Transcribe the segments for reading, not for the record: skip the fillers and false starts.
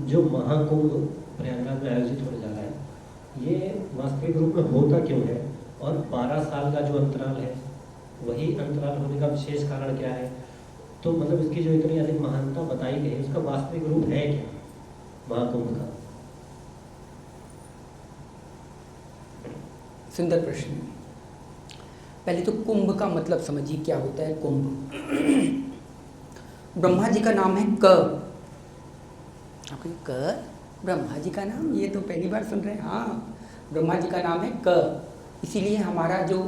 जो महाकुंभ प्रयागराज में आयोजित होने जा रहा है, ये वास्तविक रूप में होता क्यों है, और 12 साल का जो अंतराल है वही अंतराल होने का विशेष कारण क्या है? तो मतलब इसकी जो इतनी अधिक महानता बताई गई है, उसका वास्तविक रूप है क्या महाकुंभ का? सुंदर प्रश्न। पहले तो कुंभ का मतलब समझिए क्या होता है। कुंभ ब्रह्मा जी का नाम है क। आपको क ब्रह्मा जी का नाम, ये तो पहली बार सुन रहे हैं। हाँ, ब्रह्मा जी का नाम है क, इसीलिए हमारा जो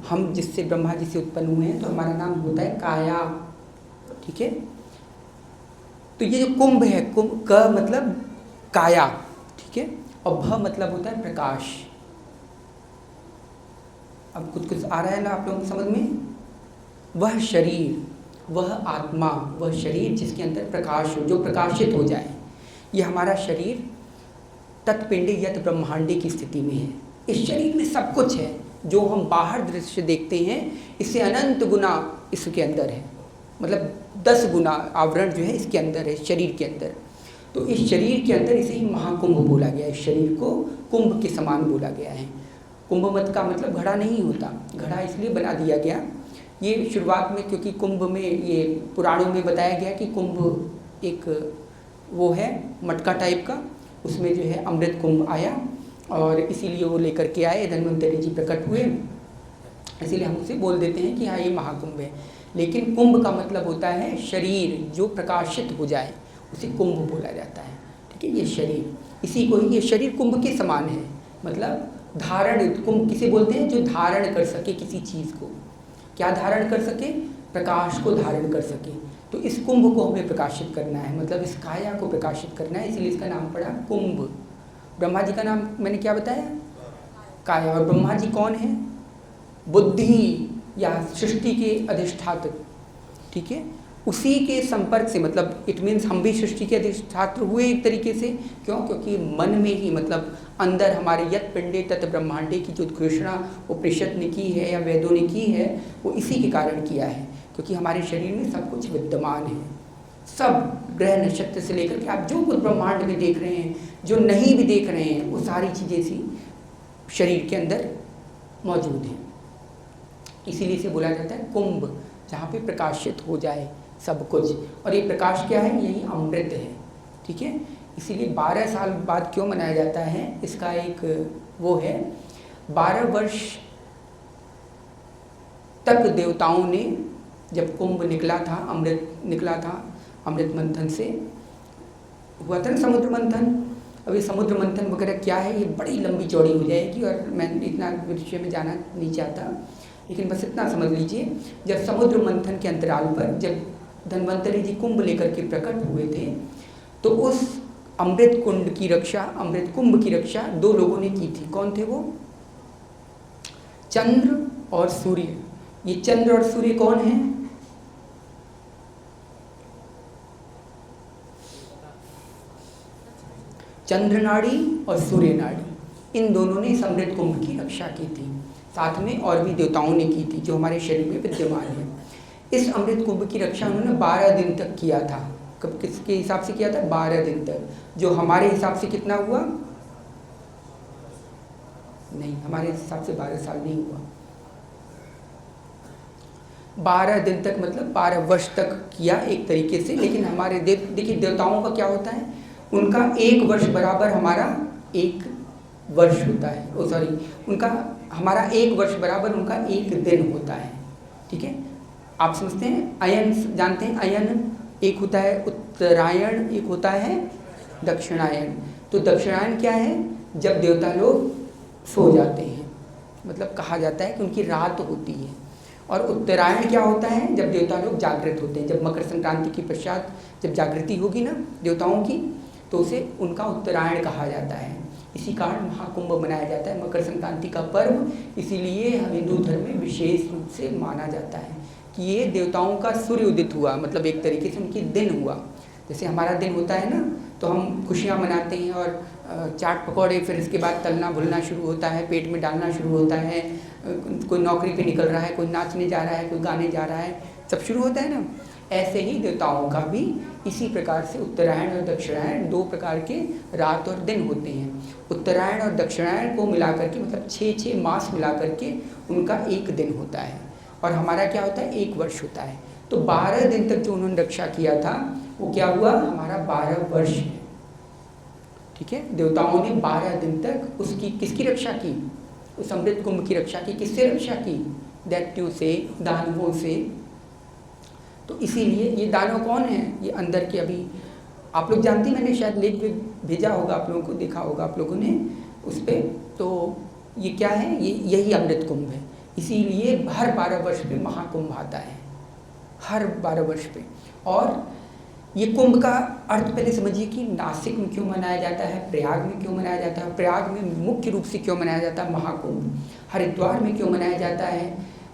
हम जिससे ब्रह्मा जी से उत्पन्न हुए हैं तो हमारा नाम होता है काया। ठीक है, तो ये जो कुंभ है, कुंभ क मतलब काया, ठीक है, और भ मतलब होता है प्रकाश। अब कुछ कुछ आ रहा है ना आप लोगों की समझ में। वह शरीर, वह आत्मा, वह शरीर जिसके अंदर प्रकाश हो, जो प्रकाशित हो जाए, ये हमारा शरीर तत्पिंडी यत ब्रह्मांडी की स्थिति में है। इस शरीर में सब कुछ है, जो हम बाहर दृश्य देखते हैं इससे अनंत गुना इसके अंदर है, मतलब 10 गुना आवरण जो है इसके अंदर है, शरीर के अंदर। तो इस शरीर के अंदर इसे ही महाकुंभ बोला गया है। इस शरीर को कुंभ के समान बोला गया है। कुंभ मत का मतलब घड़ा नहीं होता, घड़ा इसलिए बना दिया गया ये शुरुआत में, क्योंकि कुंभ में ये पुराणों में बताया गया कि कुंभ एक वो है मटका टाइप का, उसमें जो है अमृत कुंभ आया और इसीलिए वो लेकर के आए, धन्वंतरि जी प्रकट हुए, इसीलिए हम उसे बोल देते हैं कि हाँ ये महाकुंभ है। लेकिन कुंभ का मतलब होता है शरीर जो प्रकाशित हो जाए, उसे कुंभ बोला जाता है। ठीक है, ये शरीर, इसी को ही ये शरीर कुंभ के समान है। मतलब धारण, कुंभ किसे बोलते हैं? जो धारण कर सके किसी चीज़ को। क्या धारण कर सके? प्रकाश को धारण कर सके। तो इस कुंभ को हमें प्रकाशित करना है, मतलब इस काया को प्रकाशित करना है, इसलिए इसका नाम पड़ा कुंभ। ब्रह्मा जी का नाम मैंने क्या बताया? काया। और ब्रह्मा जी कौन है? बुद्धि या सृष्टि के अधिष्ठात्र। ठीक है, उसी के संपर्क से, मतलब इट मीन्स हम भी सृष्टि के अधिष्ठात्र हुए एक तरीके से। क्यों? क्योंकि मन में ही, मतलब अंदर हमारे यत पिंडे तत् ब्रह्मांडे की जो घोषणा उपनिषद ने की है या वेदों ने की है, वो इसी के कारण किया है। क्योंकि हमारे शरीर में सब कुछ विद्यमान है, सब ग्रह नक्षत्र से लेकर के आप जो कुछ ब्रह्मांड में देख रहे हैं, जो नहीं भी देख रहे हैं, वो सारी चीज़ें इसी शरीर के अंदर मौजूद हैं। इसीलिए इसे बोला जाता है कुंभ, जहाँ पे प्रकाशित हो जाए सब कुछ। और ये प्रकाश क्या है? यही अमृत है। ठीक है, इसीलिए 12 साल बाद क्यों मनाया जाता है, इसका एक वो है। 12 वर्ष तक देवताओं ने, जब कुंभ निकला था, अमृत निकला था, अमृत मंथन से हुआ था ना समुद्र मंथन। अब ये समुद्र मंथन वगैरह क्या है, ये बड़ी लंबी चौड़ी हो जाएगी और मैं इतना विषय में जाना नहीं चाहता, लेकिन बस इतना समझ लीजिए, जब समुद्र मंथन के अंतराल पर जब धन्वंतरि जी कुंभ लेकर के प्रकट हुए थे, तो उस अमृत कुंड की रक्षा, अमृत कुंभ की रक्षा 2 लोगों ने की थी। कौन थे वो? चंद्र और सूर्य। ये चंद्र और सूर्य कौन है? चंद्र नाड़ी और सूर्य नाड़ी, इन दोनों ने इस अमृत कुंभ की रक्षा की थी। साथ में और भी देवताओं ने की थी जो हमारे शरीर में विद्यमान है। इस अमृत कुंभ की रक्षा उन्होंने 12 दिन तक किया था। कब, किसके हिसाब से किया था? 12 दिन तक। जो हमारे हिसाब से कितना हुआ? नहीं, हमारे हिसाब से 12 साल नहीं हुआ। 12 दिन तक मतलब 12 वर्ष तक किया एक तरीके से। लेकिन हमारे देखिए देवताओं का क्या होता है, उनका 1 वर्ष बराबर हमारा 1 वर्ष होता है। ओ सॉरी, उनका हमारा 1 वर्ष बराबर उनका 1 दिन होता है। ठीक है, आप समझते हैं? अयन जानते हैं? अयन एक होता है उत्तरायण, एक होता है दक्षिणायन। तो दक्षिणायन क्या है? जब देवता लोग सो जाते हैं, मतलब कहा जाता है कि उनकी रात होती है। और उत्तरायण क्या होता है? जब देवता लोग जागृत होते हैं। जब मकर संक्रांति के पश्चात जब जागृति होगी ना देवताओं की, तो उसे उनका उत्तरायण कहा जाता है। इसी कारण महाकुंभ मनाया जाता है, मकर संक्रांति का पर्व। इसीलिए हिंदू धर्म में विशेष रूप से माना जाता है कि ये देवताओं का सूर्य उदित हुआ, मतलब एक तरीके से उनकी दिन हुआ। जैसे हमारा दिन होता है ना, तो हम खुशियाँ मनाते हैं और चाट पकौड़े, फिर इसके बाद तलना भुलना शुरू होता है, पेट में डालना शुरू होता है। कोई नौकरी पे निकल रहा है, कोई नाचने जा रहा है, कोई गाने जा रहा है, सब शुरू होता है ना। ऐसे ही देवताओं का भी इसी प्रकार से उत्तरायण और दक्षिणायन 2 प्रकार के रात और दिन होते हैं। उत्तरायण और दक्षिणायन को मिलाकर के मतलब 6 मास मिलाकर के उनका एक दिन होता है, और हमारा क्या होता है, 1 वर्ष होता है। तो 12 दिन तक जो उन्होंने रक्षा किया था वो क्या हुआ, हमारा 12 वर्ष है। ठीक है, देवताओं ने 12 दिन तक उसकी किसकी रक्षा की, उस अमृत कुंभ की रक्षा की। किससे रक्षा की, दैत्यों से, दानवों से। तो इसीलिए ये दानव कौन है, ये अंदर के, अभी आप लोग जानते हैं, मैंने शायद लेख भेजा होगा आप लोगों को, देखा होगा आप लोगों ने उस पर। तो ये क्या है, ये यही अमृत कुंभ है। इसीलिए हर 12 वर्ष पे महाकुंभ आता है, हर 12 वर्ष पे। और ये कुंभ का अर्थ पहले समझिए कि नासिक में क्यों मनाया जाता है, प्रयाग में क्यों मनाया जाता है, प्रयाग में मुख्य रूप से क्यों मनाया जाता है महाकुंभ, हरिद्वार में क्यों मनाया जाता है,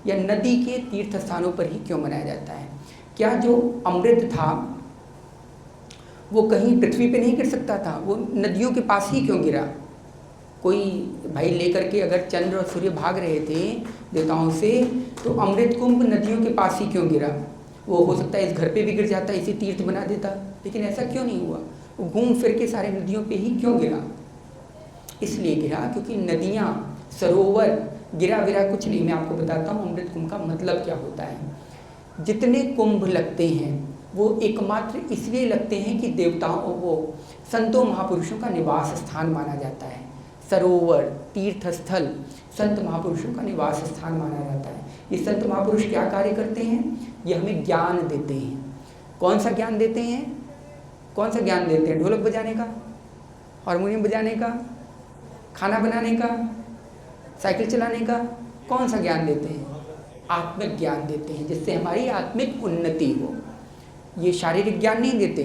या नदी के तीर्थ स्थानों पर ही क्यों मनाया जाता है। क्या जो अमृत था वो कहीं पृथ्वी पे नहीं गिर सकता था, वो नदियों के पास ही क्यों गिरा। कोई भाई लेकर के अगर चंद्र और सूर्य भाग रहे थे देवताओं से, तो अमृत कुंभ नदियों के पास ही क्यों गिरा। वो हो सकता है इस घर पे भी गिर जाता, इसे तीर्थ बना देता, लेकिन ऐसा क्यों नहीं हुआ। वो घूम फिर के सारे नदियों पे ही क्यों गिरा, इसलिए गिरा क्योंकि नदियाँ, सरोवर, गिरा विरा कुछ नहीं। मैं आपको बताता हूँ अमृत कुंभ का मतलब क्या होता है। जितने कुंभ लगते हैं वो एकमात्र इसलिए लगते हैं कि देवताओं, वो संतों महापुरुषों का निवास स्थान माना जाता है। सरोवर, तीर्थ स्थल संत महापुरुषों का निवास स्थान माना जाता है। ये संत महापुरुष क्या कार्य करते हैं, ये हमें ज्ञान देते हैं। कौन सा ज्ञान देते हैं, कौन सा ज्ञान देते हैं, ढोलक बजाने का, हारमोनियम बजाने का, खाना बनाने का, साइकिल चलाने का, कौन सा ज्ञान देते हैं, आत्मिक ज्ञान देते हैं, जिससे हमारी आत्मिक उन्नति हो। ये शारीरिक ज्ञान नहीं देते,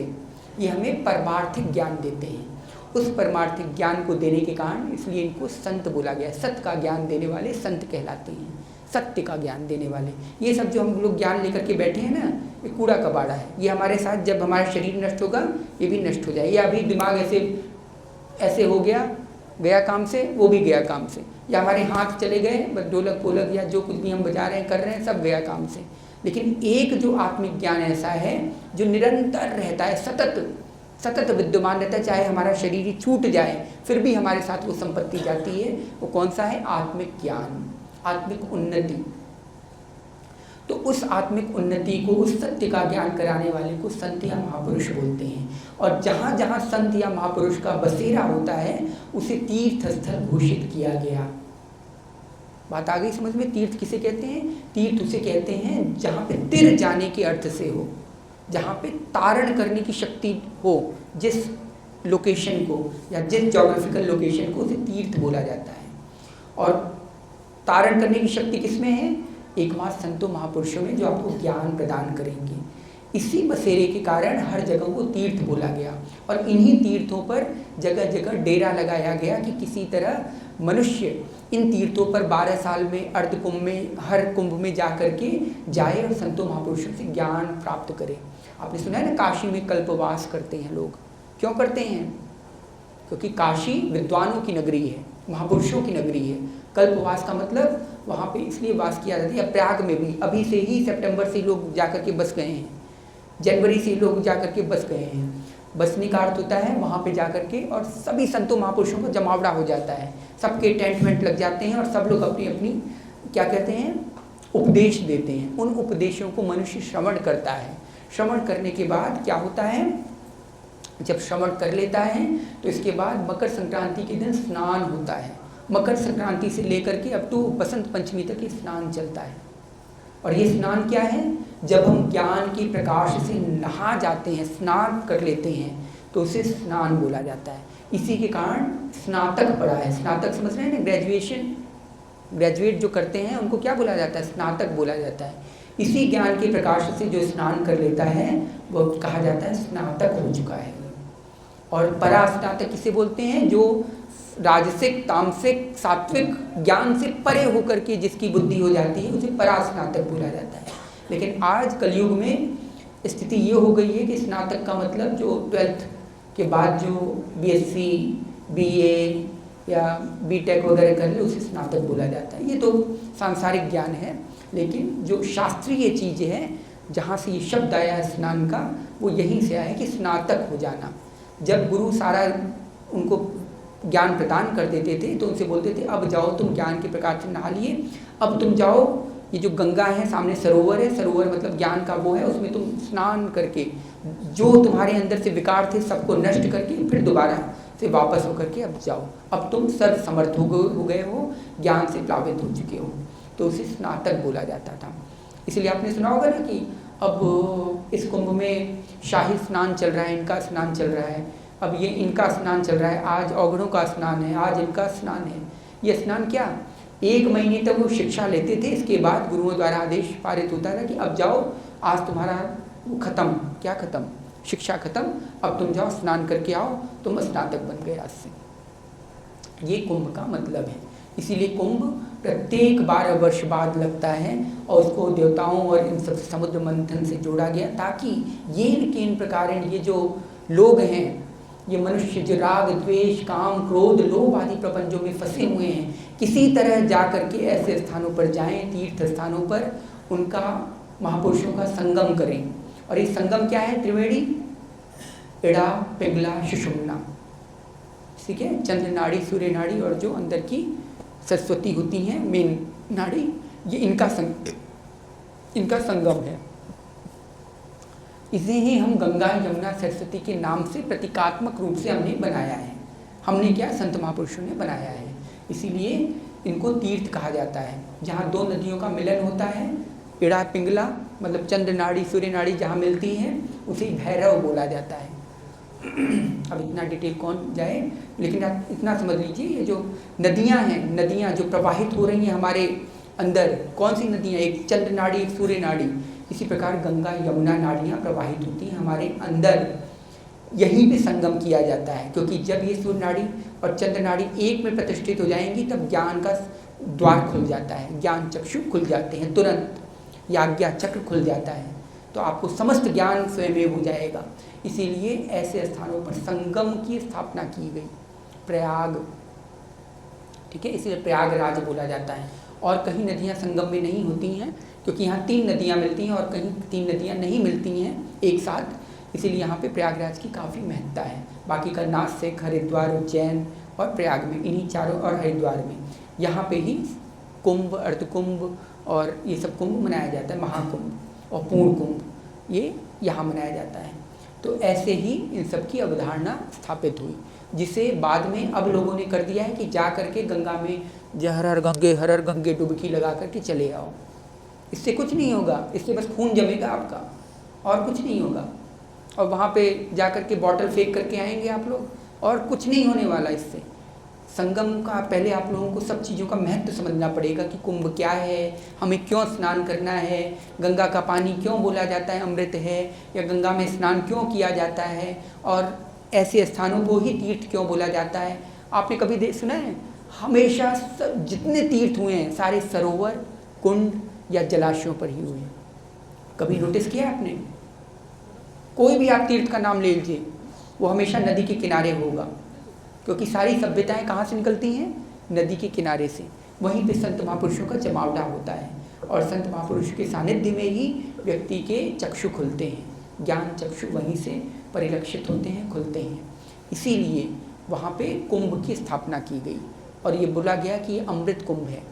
ये हमें परमार्थिक ज्ञान देते हैं। उस परमार्थिक ज्ञान को देने के कारण इसलिए इनको संत बोला गया। सत्य का ज्ञान देने वाले संत कहलाते हैं, सत्य का ज्ञान देने वाले। ये सब जो हम लोग ज्ञान लेकर के बैठे हैं ना, ये कूड़ा कबाड़ा है। ये हमारे साथ जब हमारा शरीर नष्ट होगा ये भी नष्ट हो जाए। या अभी दिमाग ऐसे हो गया काम से, वो भी गया काम से। या हमारे हाथ चले गए, बस ढोलक पोलक या जो कुछ भी हम बजा रहे हैं कर रहे हैं, सब गया काम से। लेकिन एक जो आत्मिक ज्ञान ऐसा है जो निरंतर रहता है, सतत विद्यमान रहता है, चाहे हमारा शरीर ही छूट जाए फिर भी हमारे साथ वो संपत्ति जाती है। वो कौन सा है, आत्मिक ज्ञान, आत्मिक उन्नति। तो उस आत्मिक उन्नति को, उस सत्य का ज्ञान कराने वाले को संत या महापुरुष बोलते हैं। और जहाँ जहाँ संत या महापुरुष का बसेरा होता है उसे तीर्थ स्थल घोषित किया गया। बात आ गई समझ में। तीर्थ किसे कहते हैं, तीर्थ उसे कहते हैं जहाँ पे तिर जाने के अर्थ से हो, जहाँ पे तारण करने की शक्ति हो, जिस लोकेशन को या जिस जोग्राफिकल लोकेशन को, उसे तीर्थ बोला जाता है। और तारण करने की शक्ति किसमें है, एकमात्र संतों महापुरुषों में, जो आपको ज्ञान प्रदान करेंगे। इसी बसेरे के कारण हर जगह को तीर्थ बोला गया। और इन्हीं तीर्थों पर जगह जगह डेरा लगाया गया कि किसी तरह मनुष्य इन तीर्थों पर 12 साल में, अर्ध कुंभ में, हर कुंभ में जा कर के जाए और संतों महापुरुषों से ज्ञान प्राप्त करे। आपने सुना है ना, काशी में कल्पवास करते हैं लोग। क्यों करते हैं, क्योंकि काशी विद्वानों की नगरी है, महापुरुषों की नगरी है। कल्पवास का मतलब वहाँ पे इसलिए वास किया जाता है। प्रयाग में भी अभी से ही सितंबर से लोग जाकर के बस गए हैं, जनवरी से लोग जाकर के बस गए हैं। बसने का अर्थ होता है वहाँ पे जाकर के, और सभी संतों महापुरुषों को जमावड़ा हो जाता है, सबके टेंट वेंट लग जाते हैं और सब लोग अपनी अपनी क्या कहते हैं, उपदेश देते हैं। उन उपदेशों को मनुष्य श्रवण करता है। श्रवण करने के बाद क्या होता है, जब श्रवण कर लेता है तो इसके बाद मकर संक्रांति के दिन स्नान होता है। मकर संक्रांति से लेकर के अब तो बसंत पंचमी तक ये स्नान चलता है। और ये स्नान क्या है, जब हम ज्ञान के प्रकाश से नहा जाते हैं, स्नान कर लेते हैं, तो उसे स्नान बोला जाता है। इसी के कारण स्नातक पढ़ा है। स्नातक समझ रहे हैं ना, ग्रेजुएट जो करते हैं उनको क्या बोला जाता है, स्नातक बोला जाता है। इसी ज्ञान के प्रकाश से जो स्नान कर लेता है वो कहा जाता है स्नातक हो चुका है। और परास्नातक किसे बोलते हैं, जो राजसिक, तामसिक, सात्विक ज्ञान से परे होकर के जिसकी बुद्धि हो जाती है उसे परास्नातक बोला जाता है। लेकिन आज कलयुग में स्थिति ये हो गई है कि स्नातक का मतलब जो 12th के बाद जो BSc, BA या B.Tech वगैरह कर ले उसे स्नातक बोला जाता है। ये तो सांसारिक ज्ञान है, लेकिन जो शास्त्रीय चीज़ है जहाँ से ये शब्द आया है स्नान का, वो यहीं से आया है कि स्नातक हो जाना। जब गुरु सारा उनको ज्ञान प्रदान कर देते थे तो उनसे बोलते थे अब जाओ तुम ज्ञान के प्रकाश से नहा लिए, अब तुम जाओ, ये जो गंगा है सामने सरोवर है, सरोवर मतलब ज्ञान का वो है, उसमें तुम स्नान करके जो तुम्हारे अंदर से विकार थे सबको नष्ट करके फिर दोबारा से वापस होकर के अब जाओ, अब तुम सर्व समर्थ हो गए हो, ज्ञान से प्लावित हो चुके हो। तो उसे स्नातक बोला जाता था। इसलिए आपने सुना होगा ना कि अब इस कुंभ में शाही स्नान चल रहा है, इनका स्नान चल रहा है, अब ये इनका स्नान चल रहा है, आज औघड़ों का स्नान है, आज इनका स्नान है। ये स्नान क्या 1 महीने तक वो शिक्षा लेते थे, इसके बाद गुरुओं द्वारा आदेश पारित होता था कि अब जाओ, आज तुम्हारा वो खत्म, क्या खत्म, शिक्षा खत्म, अब तुम जाओ स्नान करके आओ, तुम स्नातक बन गए आज से। ये कुंभ का मतलब है। इसीलिए कुंभ प्रत्येक 12 वर्ष बाद लगता है और उसको देवताओं और इन सब समुद्र मंथन से जोड़ा गया, ताकि ये किन प्रकार ये जो लोग हैं, ये मनुष्य जो राग द्वेष काम क्रोध लोभ आदि प्रपंचों में फंसे हुए हैं, किसी तरह जा करके ऐसे स्थानों पर जाएं, तीर्थ स्थानों पर उनका महापुरुषों का संगम करें। और ये संगम क्या है? त्रिवेणी, इड़ा, पिंगला, सुषुम्ना, ठीक है, चंद्र नाड़ी, सूर्य नाड़ी और जो अंदर की सरस्वती होती हैं मेन नाड़ी, ये इनका संगम है। इसे ही हम गंगा यमुना सरस्वती के नाम से प्रतीकात्मक रूप से हमने बनाया है। हमने क्या, संत महापुरुषों ने बनाया है। इसीलिए इनको तीर्थ कहा जाता है, जहाँ 2 नदियों का मिलन होता है। इड़ा पिंगला मतलब चंद्र नाड़ी सूर्य नाड़ी जहाँ मिलती हैं उसे भैरव बोला जाता है। अब इतना डिटेल कौन जाए, लेकिन आप इतना समझ लीजिए, ये जो नदियाँ हैं, नदियाँ जो प्रवाहित हो रही हैं हमारे अंदर, कौन सी नदियाँ, एक चंद्र नाड़ी एक सूर्य नाड़ी, इसी प्रकार गंगा यमुना नाड़ियाँ प्रवाहित होती हैं हमारे अंदर। यहीं पे संगम किया जाता है, क्योंकि जब ये सूर्य नाड़ी और चंद्र नाड़ी एक में प्रतिष्ठित हो जाएंगी तब ज्ञान का द्वार खुल जाता है, ज्ञान चक्षु खुल जाते हैं, तुरंत याज्ञा चक्र खुल जाता है, तो आपको समस्त ज्ञान स्वयं हो जाएगा। इसीलिए ऐसे स्थानों पर संगम की स्थापना की गई, प्रयाग, ठीक है, इसलिए प्रयागराज बोला जाता है। और कहीं नदियाँ संगम में नहीं होती हैं, क्योंकि यहाँ 3 नदियाँ मिलती हैं और कहीं 3 नदियाँ नहीं मिलती हैं एक साथ, इसीलिए यहाँ पे प्रयागराज की काफ़ी महत्ता है। बाकी का नासिक, हरिद्वार, उज्जैन और प्रयाग में, इन्हीं चारों, और हरिद्वार में, यहाँ पे ही कुंभ, अर्धकुंभ और ये सब कुंभ मनाया जाता है, महाकुंभ और पूर्ण कुंभ, ये यहाँ मनाया जाता है। तो ऐसे ही इन सब की अवधारणा स्थापित हुई, जिसे बाद में अब लोगों ने कर दिया है कि जा करके गंगा में हर हर गंगे डुबकी लगा करके चले आओ। इससे कुछ नहीं होगा, इससे बस खून जमेगा आपका और कुछ नहीं होगा। और वहाँ पे जा करके बॉटल फेंक करके आएंगे आप लोग, और कुछ नहीं होने वाला इससे। संगम का पहले आप लोगों को सब चीज़ों का महत्व समझना पड़ेगा कि कुंभ क्या है, हमें क्यों स्नान करना है, गंगा का पानी क्यों बोला जाता है अमृत है, या गंगा में स्नान क्यों किया जाता है, और ऐसे स्थानों को ही तीर्थ क्यों बोला जाता है। आपने कभी सुना है, हमेशा जितने तीर्थ हुए हैं सारे सरोवर, कुंड या जलाशयों पर ही हुए हैं। कभी नोटिस किया आपने? कोई भी आप तीर्थ का नाम ले लीजिए, वो हमेशा नदी के किनारे होगा, क्योंकि सारी सभ्यताएं कहाँ से निकलती हैं? नदी के किनारे से। वहीं पे संत महापुरुषों का जमावड़ा होता है, और संत महापुरुष के सानिध्य में ही व्यक्ति के चक्षु खुलते हैं, ज्ञान चक्षु वहीं से परिलक्षित होते हैं, खुलते हैं। इसीलिए वहाँ पे कुंभ की स्थापना की गई, और ये बोला गया कि ये अमृत कुंभ है।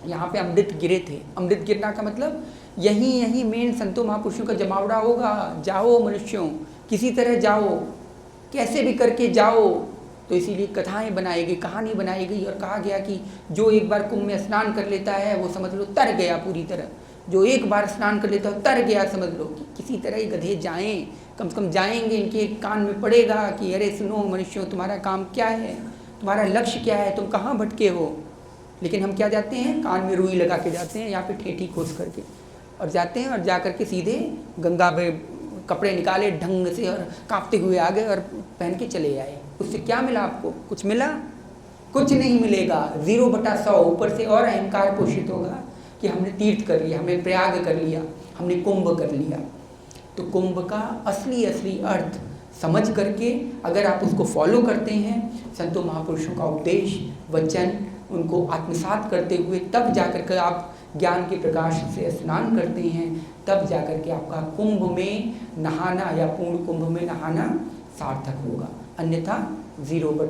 यहाँ पे अमृत गिरे थे। अमृत गिरना का मतलब यहीं मेन संतों महापुरुषों का जमावड़ा होगा। जाओ मनुष्यों, किसी तरह जाओ, कैसे भी करके जाओ। तो इसीलिए कथाएं बनाई गई, कहानी बनाई गई, और कहा गया कि जो एक बार कुंभ में स्नान कर लेता है वो समझ लो तर गया पूरी तरह। जो एक बार स्नान कर लेता है तर गया, समझ लो कि किसी तरह ये गधे जाएं, कम से कम जाएंगे, इनके कान में पड़ेगा कि अरे सुनो मनुष्यों, तुम्हारा काम क्या है, तुम्हारा लक्ष्य क्या है, तुम कहाँ भटके हो। लेकिन हम क्या जाते हैं, कान में रुई लगा के जाते हैं, यहाँ पे ठेठी खोस करके, और जाते हैं, और जा करके सीधे गंगा में कपड़े निकाले ढंग से और कांपते हुए आ गए और पहन के चले आए। उससे क्या मिला आपको? कुछ मिला? कुछ नहीं मिलेगा। 0/100 ऊपर से और अहंकार पोषित होगा कि हमने तीर्थ कर लिया, हमने प्रयाग कर लिया, हमने कुंभ कर लिया। तो कुंभ का असली अर्थ समझ करके अगर आप उसको फॉलो करते हैं, संतों महापुरुषों का उपदेश वचन उनको आत्मसात करते हुए, तब जाकर के आप ज्ञान के प्रकाश से स्नान करते हैं, तब जाकर के आपका कुंभ में नहाना या पूर्ण कुंभ में नहाना सार्थक होगा, अन्यथा 0 पर